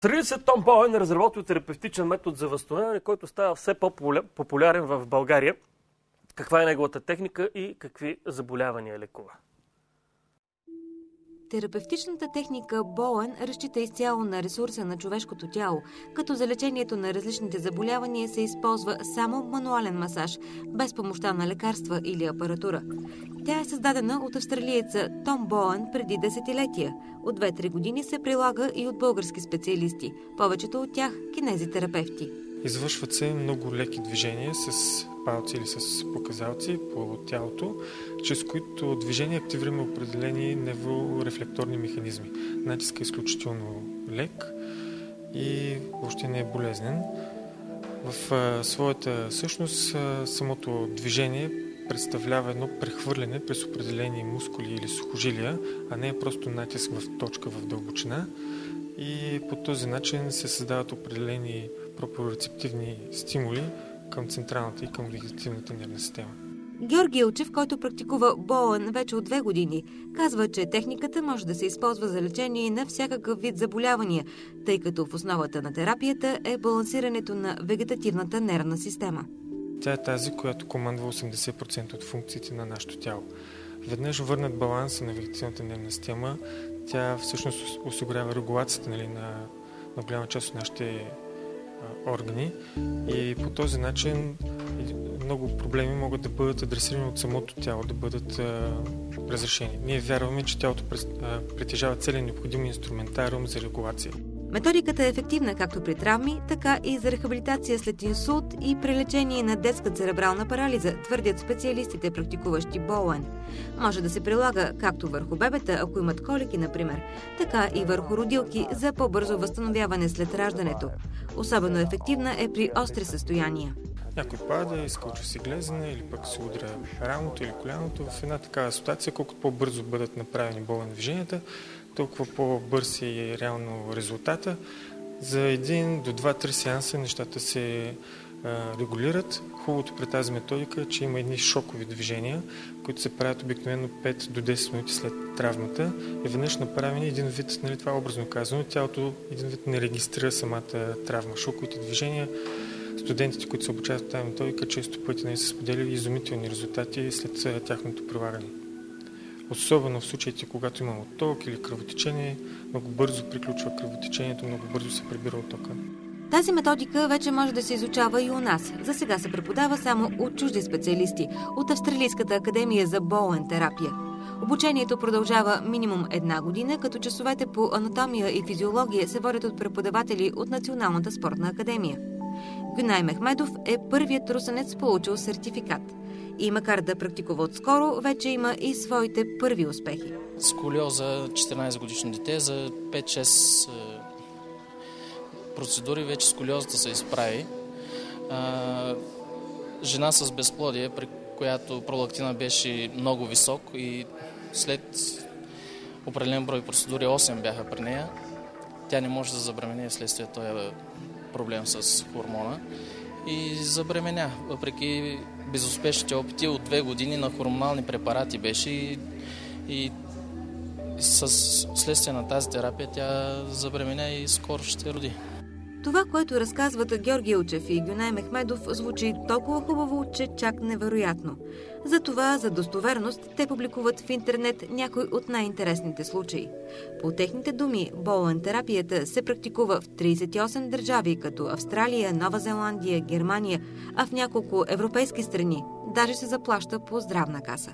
Австралиецът Том Боуен е разработил терапевтичен метод за възстановяване, който става все по-популярен в България. Каква е неговата техника и какви заболявания лекува? Терапевтичната техника Боуен разчита изцяло на ресурса на човешкото тяло, като за лечението на различните заболявания се използва само мануален масаж, без помощта на лекарства или апаратура. Тя е създадена от австралиеца Том Боуен преди десетилетия. От 2-3 години се прилага и от български специалисти, повечето от тях кинезитерапевти. Извършват се много леки движения с палци или с показалци по тялото, чрез които движения активираме определени неврорефлекторни механизми. Натискът е изключително лек и въобще не е болезнен. В своята същност самото движение представлява едно прехвърляне през определени мускули или сухожилия, а не е просто натиск в точка в дълбочина. И по този начин се създават определени проприорецептивни стимули към централната и към вегетативната нервна система. Георги Илчев, който практикува Боуен вече от 2 години, казва, че техниката може да се използва за лечение на всякакъв вид заболявания, тъй като в основата на терапията е балансирането на вегетативната нервна система. Тя е тази, която командва 80% от функциите на нашето тяло. Веднъж върнат баланса на вегетативната нервна система, тя всъщност осигурява регулацията на голяма част от нашите органи и по този начин много проблеми могат да бъдат адресирани от самото тяло, да бъдат разрешени. Ние вярваме, че тялото притежава целия необходим инструментариум за регулация. Методиката е ефективна както при травми, така и за рехабилитация след инсулт и при лечение на детска церебрална парализа, твърдят специалистите, практикуващи Боуен. Може да се прилага както върху бебета, ако имат колики, например, така и върху родилки за по-бързо възстановяване след раждането. Особено ефективна е при остри състояния. Някой пада, изкълчва си глезена или пък се удря рамото или коляното. В една такава ситуация, колкото по-бързо бъдат направени Боуен движенията, толкова по-бърз е реално резултата. За 1 до 2-3 сеанса нещата се регулират. Хубавото при тази методика е, че има едни шокови движения, които се правят обикновено 5 до 10 минути след травмата и веднъж направени един вид, това образно казано, тялото един вид не регистрира самата травма. Шоковите движения, студентите, които се обучават в тази методика, често пъти са споделили изумителни резултати след тяхното прилагане. Особено в случаите, когато има отток или кръвотечение, много бързо приключва кръвотечението, много бързо се прибира оттока. Тази методика вече може да се изучава и у нас. За сега се преподава само от чужди специалисти, от Австралийската академия за Боуен терапия. Обучението продължава минимум 1 година, като часовете по анатомия и физиология се водят от преподаватели от Националната спортна академия. Гюнай Мехмедов е първият русенец, получил сертификат. И макар да практикува отскоро, вече има и своите първи успехи. Сколиоза 14 годишно дете, за 5-6 процедури вече сколиозата се изправи. Жена с безплодие, при която пролактина беше много висок и след определен брой процедури, 8 бяха при нея, тя не може да забремене вследствие този проблем с хормона и забременя, въпреки безуспешните опити от 2 години на хормонални препарати беше и следствие на тази терапия тя забременя и скоро ще роди. Това, което разказват Георги Илчев и Гюнай Мехмедов, звучи толкова хубаво, че чак невероятно. Затова, за достоверност, те публикуват в интернет някои от най-интересните случаи. По техните думи, Боуен терапията се практикува в 38 държави, като Австралия, Нова Зеландия, Германия, а в няколко европейски страни даже се заплаща по здравна каса.